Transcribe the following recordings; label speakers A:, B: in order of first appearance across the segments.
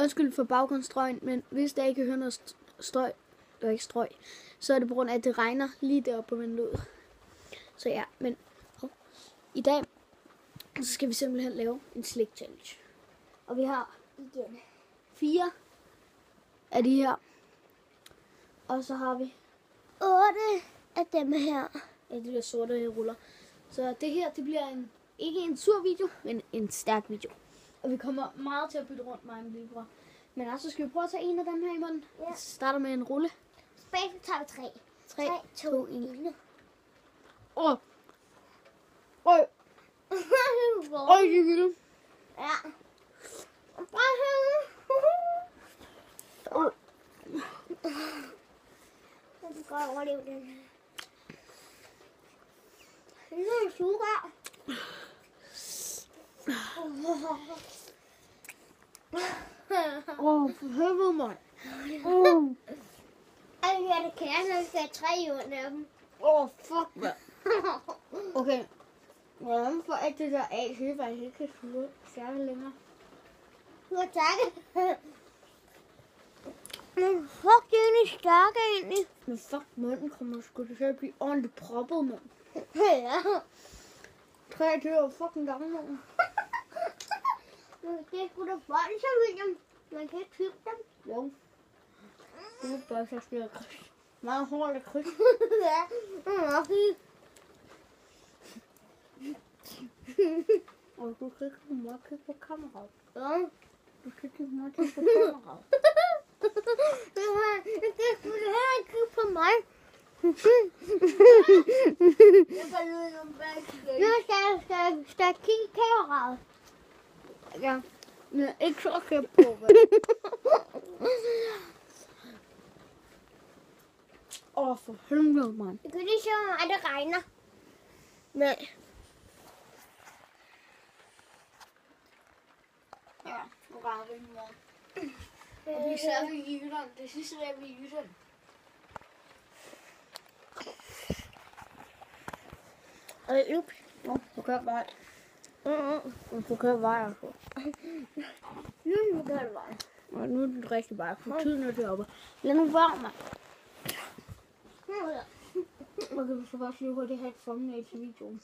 A: undskyld for baggrundsstrøgen, men hvis der ikke hører noget støj, eller ikke strøg, så er det på grund af, at det regner lige deroppe på vinduet. Så ja, men i dag, så skal vi simpelthen lave en slik challenge. Og vi har igen 4 af de her. Og så har vi
B: 8 af dem her.
A: Ja, de der sorte ruller. Så det her, det bliver ikke en sur video, men en stærk video. Og vi kommer meget til at bytte rundt, mig og min lillebror. Men altså skal vi prøve at tage en af dem her i munden. Ja. Vi starter med en rulle.
B: Tilbage tager vi 3. 3, 2, 1.
A: Åh! Øj! Øj, det er vildt.
B: Ja. Bare her. Jeg kan godt overleve den her. Det er en sugerør.
A: For helvede, mand.
B: Ej, det kan jeg skal have 3 af dem.
A: Fuck, mand. Okay. Hvordan får alt det der af, så jeg faktisk ikke kan slutte særligt længere?
B: Du har takket. Men fuck, det er egentlig stærke egentlig.
A: Men fuck, munden kommer sgu til at blive ordentligt proppet, mand.
B: Ja.
A: 3 det er jo fucking gammel, mand.
B: Det er sgu da vold, så William. Man kan ikke købe dem.
A: Jo. Det er bare så styrer kryds. Meget hårdt af kryds.
B: Ja.
A: Og du kan ikke komme meget kigge på kameraet.
B: Ja.
A: Du kan ikke meget kigge på kameraet.
B: Det skulle du heller ikke kigge på mig. Nu skal jeg kigge i kameraet.
A: Ja, men ikke så kæft på, vel? For helvede, mand.
B: Det kan lige se, hvor meget det regner. Nej.
A: Ja, nu regner det ikke meget. Og vi er i Jylland. Det sidste dag, vi er i Jylland. Du kan bare. Du kan bare, altså.
B: Nu kan det bare.
A: Og nu er det rigtig bare. For tiden er det oppe. Lad nu være, mand. Okay, vi skal faktisk lige hurtigt have et thumbnail til videoen.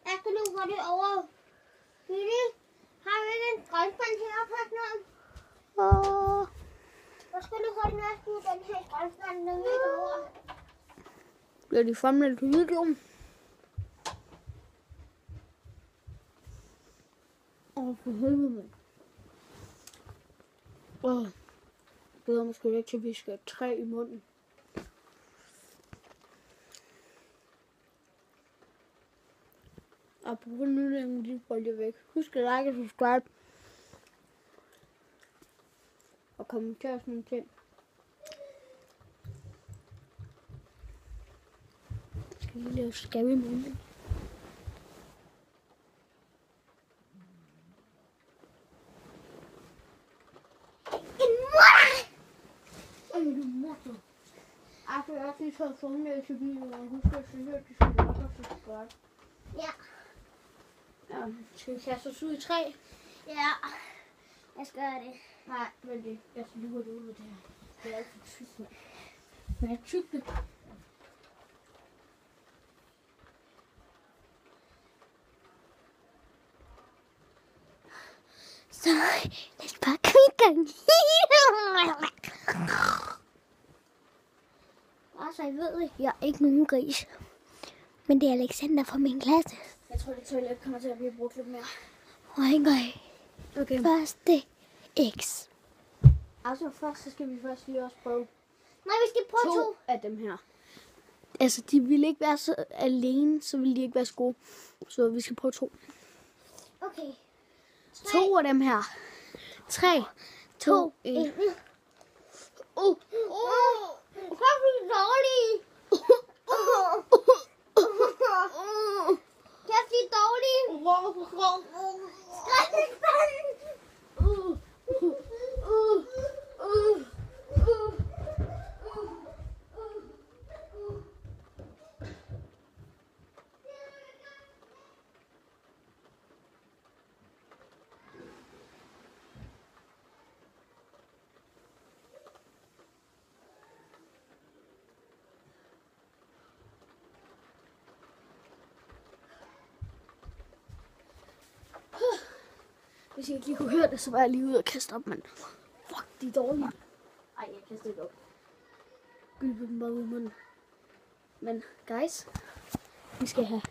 B: Jeg skal nu hurtigt over. Lille, har vi ikke en grønspand til at pakke noget? Jeg skal nu hurtigt næsten den her grønspand, når vi er over.
A: Bliver de thumbnail til videoen? For helvede, mand. Jeg glæder mig sgu ikke til, at vi skal have 3 i munden. Og på grund af den lille bolde væk. Husk at like og subscribe. Og kommentere sådan nogle ting. Skal vi lave skab i munden? Jeg har også lige taget thumbnail til videoen, og husk at sige, at de skal like og subscribe.
B: Ja.
A: Ja, skal vi kaste os ud i 3?
B: Ja. Jeg skal gøre det.
A: Nej, vent lige. Jeg skal lige gå det ud med det her. Det er alt for tykt, mand. Men jeg er tykt det.
B: Så lad os bare komme i gang. Altså, jeg ved ikke, jeg er ikke nogen gris. Men det er Alexander fra min klasse.
A: Jeg tror, det toilet kommer til at blive brugt lidt mere.
B: Okay. Første X.
A: Altså først, så skal vi først lige også prøve
B: Nej, vi skal prøve 2
A: af dem her. Altså, de ville ikke være så alene, så ville de ikke være så gode. Så vi skal prøve 2.
B: Okay.
A: 2 af dem her. 3, 2, 1.
B: Hvor er du dårlig? Kan jeg blive dårlig?
A: Hvis I ikke lige kunne høre det, så var jeg lige ude og kaste op, men fuck, de er dårlige. Ej, jeg kaster ikke op. Gylpe dem bare ud i munden. Men guys, vi skal have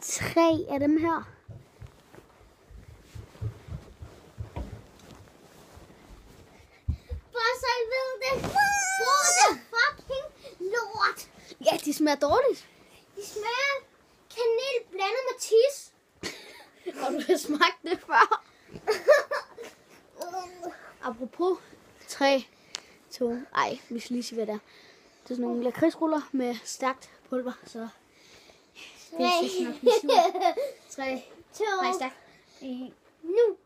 A: 3 af dem her.
B: Bare så I ved det. Brug det fucking lort.
A: Ja, de smager dårligt.
B: De smager kanel blandet med tis.
A: Har du smagt det før? Apropos 3, 2, ej, vi skal lige sige, hvad det er. Det er sådan nogle lakridsruller med stærkt pulver, så det er så nok lige sur. 3,
B: 2,
A: nej, stærkt.
B: nu.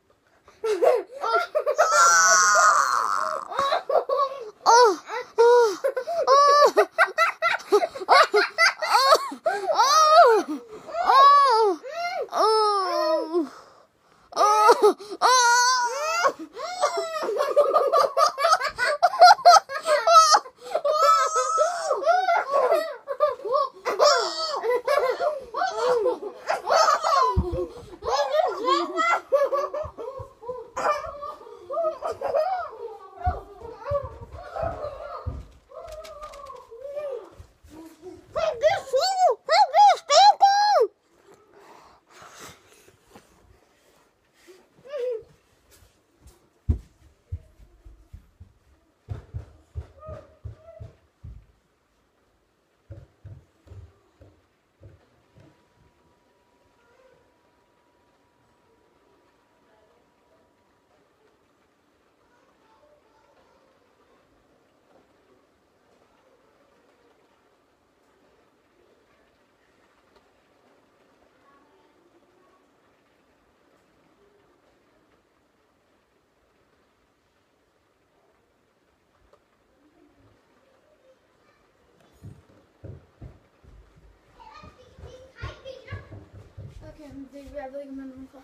A: Jeg ved ikke, om man er nogen for.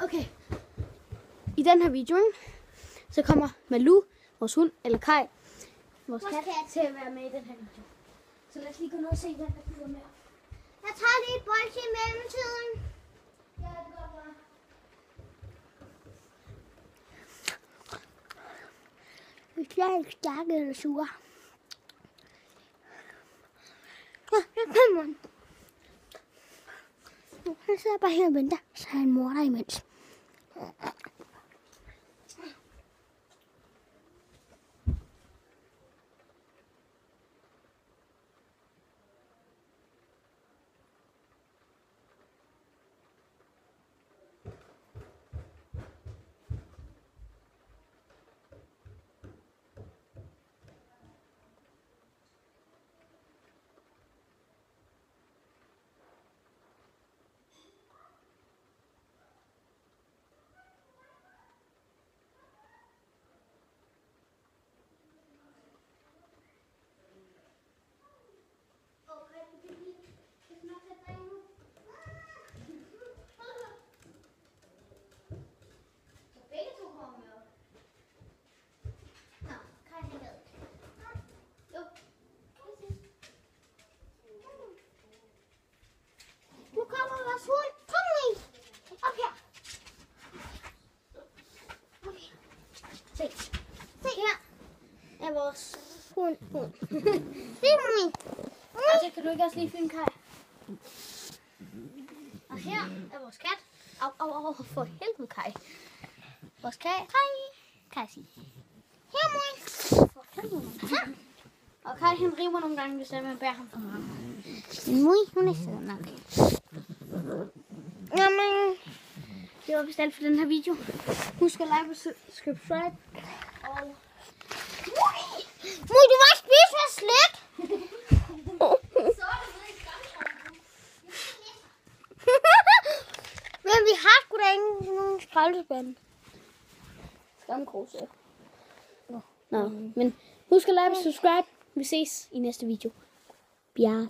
A: Okay. I den her video, så kommer Malou, vores hund, eller Kai, vores kat, til at være med i den her video. Så lad os lige gå ned og se, hvad der bliver med.
B: Jeg tager lige et bolsje i mellemtiden.
A: Ja, det går bare.
B: Hvis jeg er ikke stærke eller sure. Ja, der kommer den. Han sidder bare her og venter, så han morder imens.
A: Er vores
B: hund. Det er min.
A: Og så kan du ikke også lige finde Kai. Og her er vores kat. Au, for helvede, Kai. Vores kat. Kai sige.
B: Her, mor.
A: For helvede. Og Kai, han river nogle gange, hvis man bærer ham for meget.
B: Min mor, hun er sød nok. Jamen.
A: Det var vist alt for den her video. Husk at like og subscribe. Og
B: Mor, du må ikke spise for slik. Men vi har sgu da ikke nogen skraldespande.
A: Skamkruse. Nå, men husk at like og subscribe. Vi ses i næste video. Bjerg.